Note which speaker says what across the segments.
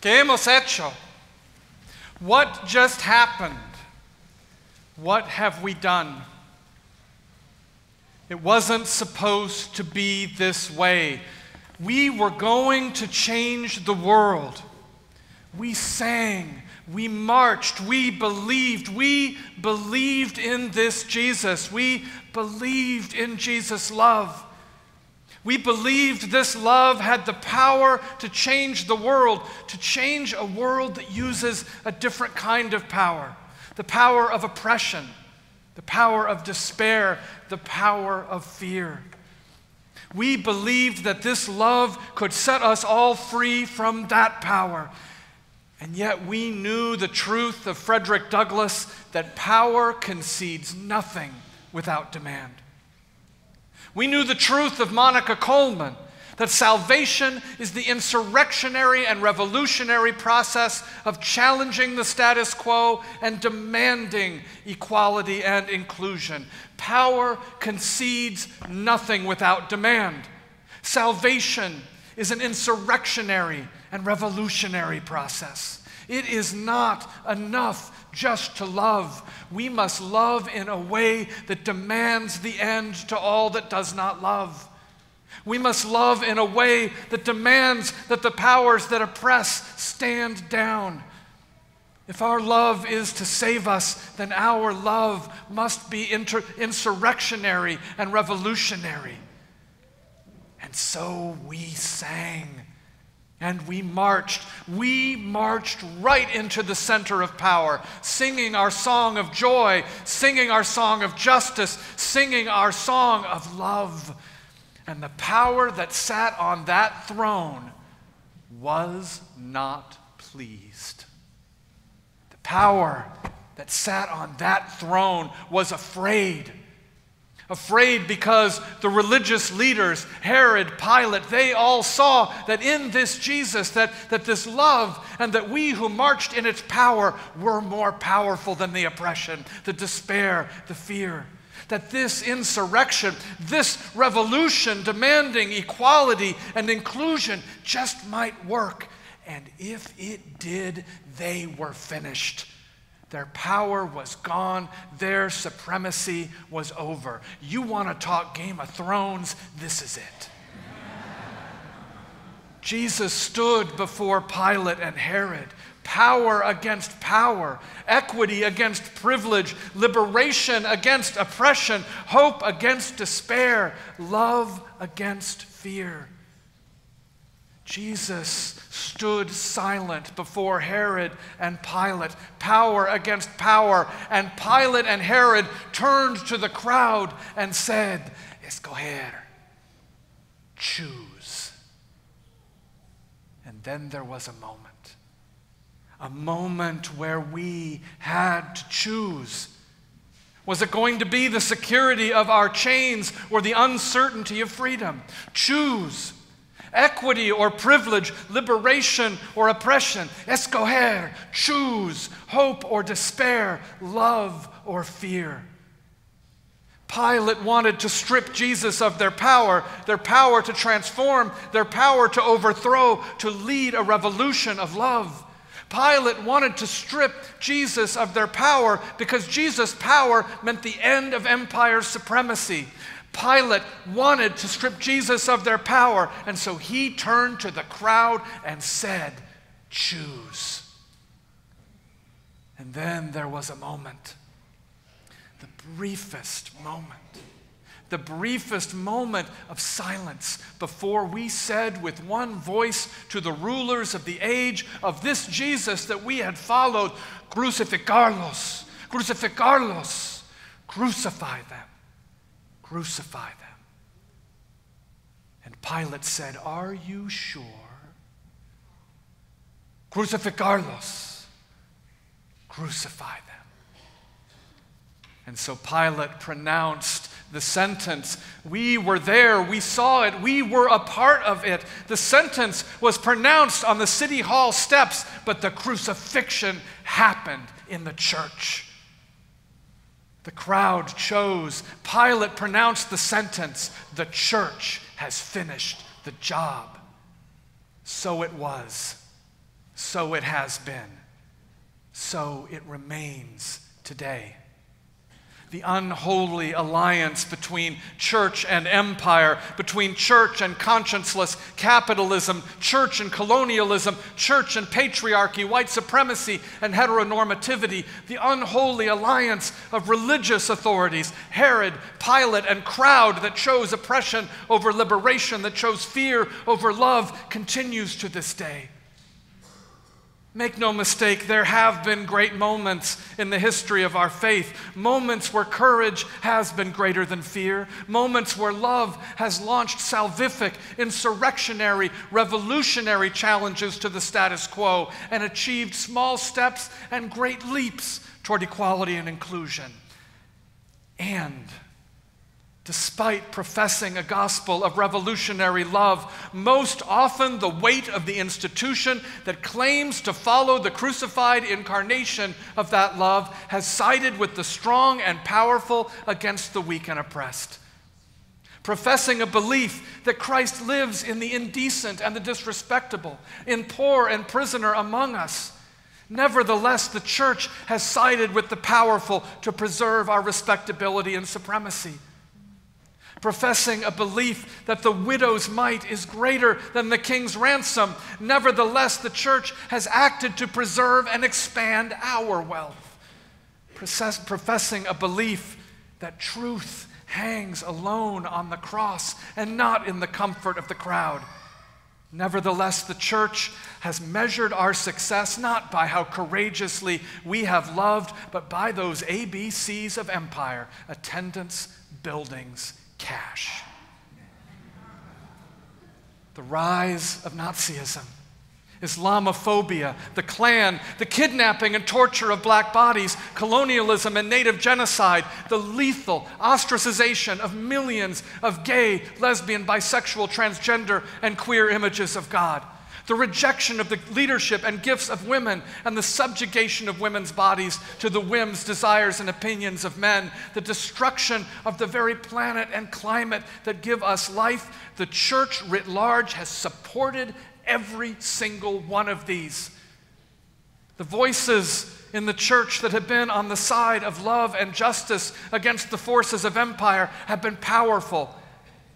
Speaker 1: ¿Qué hemos hecho? What just happened? What have we done? It wasn't supposed to be this way. We were going to change the world. We sang, we marched, we believed in this Jesus. We believed in Jesus' love. We believed this love had the power to change the world, to change a world that uses a different kind of power. The power of oppression, the power of despair, the power of fear. We believed that this love could set us all free from that power. And yet we knew the truth of Frederick Douglass, that power concedes nothing without demand. We knew the truth of Monica Coleman, that salvation is the insurrectionary and revolutionary process of challenging the status quo and demanding equality and inclusion. Power concedes nothing without demand. Salvation is an insurrectionary and revolutionary process. It is not enough just to love. We must love in a way that demands the end to all that does not love. We must love in a way that demands that the powers that oppress stand down. If our love is to save us, then our love must be insurrectionary and revolutionary. And so we sang. And we marched right into the center of power, singing our song of joy, singing our song of justice, singing our song of love. And the power that sat on that throne was not pleased. The power that sat on that throne was afraid. Afraid because the religious leaders, Herod, Pilate, they all saw that in this Jesus, that this love, and that we who marched in its power were more powerful than the oppression, the despair, the fear. That this insurrection, this revolution demanding equality and inclusion just might work. And if it did, they were finished. Their power was gone. Their supremacy was over. You want to talk Game of Thrones? This is it. Jesus stood before Pilate and Herod. Power against power, equity against privilege, liberation against oppression, hope against despair, love against fear. Jesus stood silent before Herod and Pilate, power against power, and Pilate and Herod turned to the crowd and said, "Escoger, choose." And then there was a moment where we had to choose. Was it going to be the security of our chains or the uncertainty of freedom? Choose. Equity or privilege, liberation or oppression. Escoger, choose. Hope or despair, love or fear. Pilate wanted to strip Jesus of their power to transform, their power to overthrow, to lead a revolution of love. Pilate wanted to strip Jesus of their power because Jesus' power meant the end of empire supremacy. Pilate wanted to strip Jesus of their power, and so he turned to the crowd and said, "Choose." And then there was a moment, the briefest moment of silence before we said with one voice to the rulers of the age of this Jesus that we had followed, "Crucificarlos, crucificarlos, crucify them. Crucify them." And Pilate said, "Are you sure?" "Crucificarlos, crucify them." And so Pilate pronounced the sentence. We were there, we saw it, we were a part of it. The sentence was pronounced on the city hall steps, but the crucifixion happened in the church. The crowd chose. Pilate pronounced the sentence. The church has finished the job. So it was. so it has been, so it remains today. The unholy alliance between church and empire, between church and conscienceless capitalism, church and colonialism, church and patriarchy, white supremacy and heteronormativity, the unholy alliance of religious authorities, Herod, Pilate, and crowd that chose oppression over liberation, that chose fear over love, continues to this day. Make no mistake, there have been great moments in the history of our faith, moments where courage has been greater than fear, moments where love has launched salvific, insurrectionary, revolutionary challenges to the status quo and achieved small steps and great leaps toward equality and inclusion. And despite professing a gospel of revolutionary love, most often the weight of the institution that claims to follow the crucified incarnation of that love has sided with the strong and powerful against the weak and oppressed. Professing a belief that Christ lives in the indecent and the disrespectable, in poor and prisoner among us, nevertheless, the church has sided with the powerful to preserve our respectability and supremacy. Professing a belief that the widow's mite is greater than the king's ransom, nevertheless, the church has acted to preserve and expand our wealth. Professing a belief that truth hangs alone on the cross and not in the comfort of the crowd. Nevertheless, the church has measured our success not by how courageously we have loved, but by those ABCs of empire: attendance, buildings, cash. The rise of Nazism, Islamophobia, the Klan, the kidnapping and torture of black bodies, colonialism and native genocide, the lethal ostracization of millions of gay, lesbian, bisexual, transgender, and queer images of God, the rejection of the leadership and gifts of women, and the subjugation of women's bodies to the whims, desires, and opinions of men, the destruction of the very planet and climate that give us life. The church writ large has supported every single one of these. The voices in the church that have been on the side of love and justice against the forces of empire have been powerful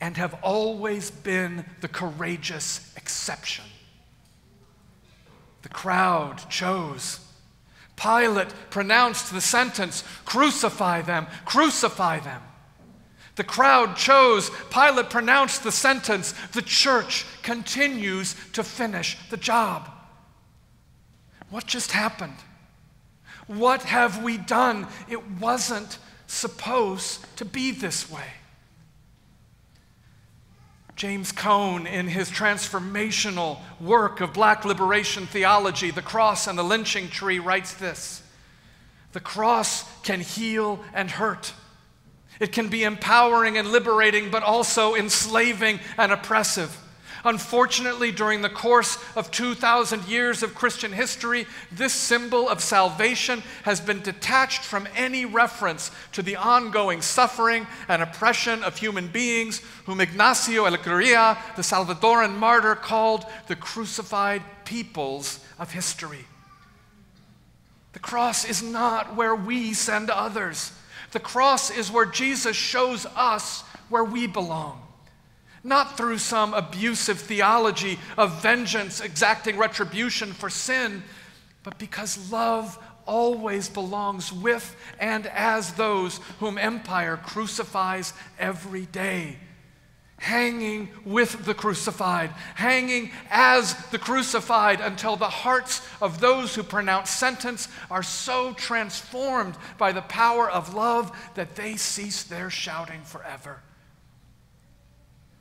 Speaker 1: and have always been the courageous exception. The crowd chose. Pilate pronounced the sentence, "Crucify them, crucify them." The crowd chose. Pilate pronounced the sentence. The church continues to finish the job. What just happened? What have we done? It wasn't supposed to be this way. James Cone, in his transformational work of black liberation theology, The Cross and the Lynching Tree, writes this: "The cross can heal and hurt. It can be empowering and liberating, but also enslaving and oppressive. Unfortunately, during the course of 2,000 years of Christian history, this symbol of salvation has been detached from any reference to the ongoing suffering and oppression of human beings, whom Ignacio Ellacuría, the Salvadoran martyr, called the crucified peoples of history." The cross is not where we send others. The cross is where Jesus shows us where we belong. Not through some abusive theology of vengeance, exacting retribution for sin, but because love always belongs with and as those whom empire crucifies every day. Hanging with the crucified, hanging as the crucified, until the hearts of those who pronounce sentence are so transformed by the power of love that they cease their shouting forever.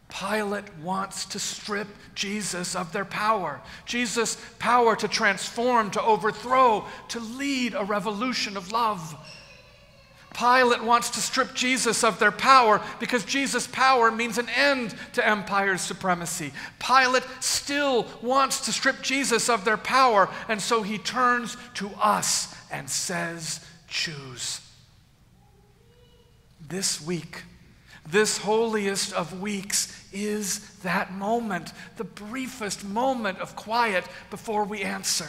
Speaker 1: Pilate wants to strip Jesus of their power. Jesus' power to transform, to overthrow, to lead a revolution of love. Pilate wants to strip Jesus of their power because Jesus' power means an end to empire's supremacy. Pilate still wants to strip Jesus of their power, and so he turns to us and says, "Choose." This week, This holiest of weeks is that moment, the briefest moment of quiet before we answer.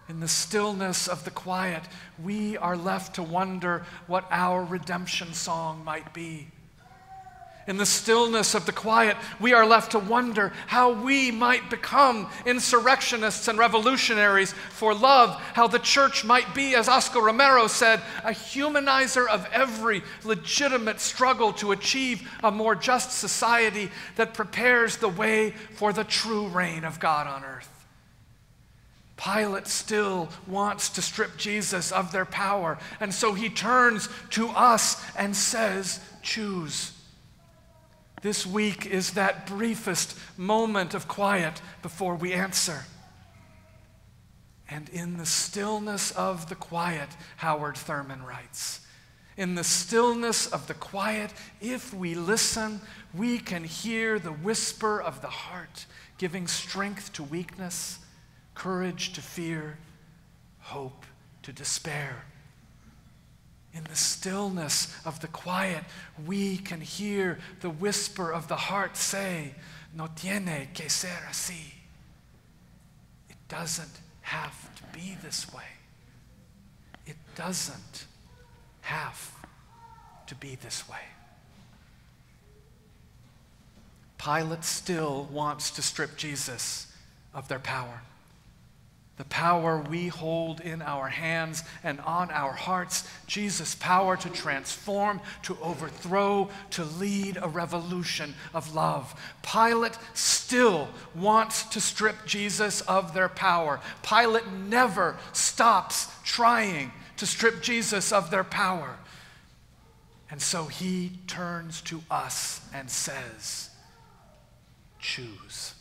Speaker 1: In the stillness of the quiet, we are left to wonder what our redemption song might be. In the stillness of the quiet, we are left to wonder how we might become insurrectionists and revolutionaries for love, how the church might be, as Oscar Romero said, a humanizer of every legitimate struggle to achieve a more just society that prepares the way for the true reign of God on earth. Pilate still wants to strip Jesus of their power, and so he turns to us and says, choose. This week is that briefest moment of quiet before we answer. And in the stillness of the quiet, Howard Thurman writes, in the stillness of the quiet, if we listen, we can hear the whisper of the heart, giving strength to weakness, courage to fear, hope to despair. In the stillness of the quiet, we can hear the whisper of the heart say, no tiene que ser así. It doesn't have to be this way. It doesn't have to be this way. Pilate still wants to strip Jesus of their power. The power we hold in our hands and on our hearts, Jesus' power to transform, to overthrow, to lead a revolution of love. Pilate still wants to strip Jesus of their power. Pilate never stops trying to strip Jesus of their power. And so he turns to us and says, choose.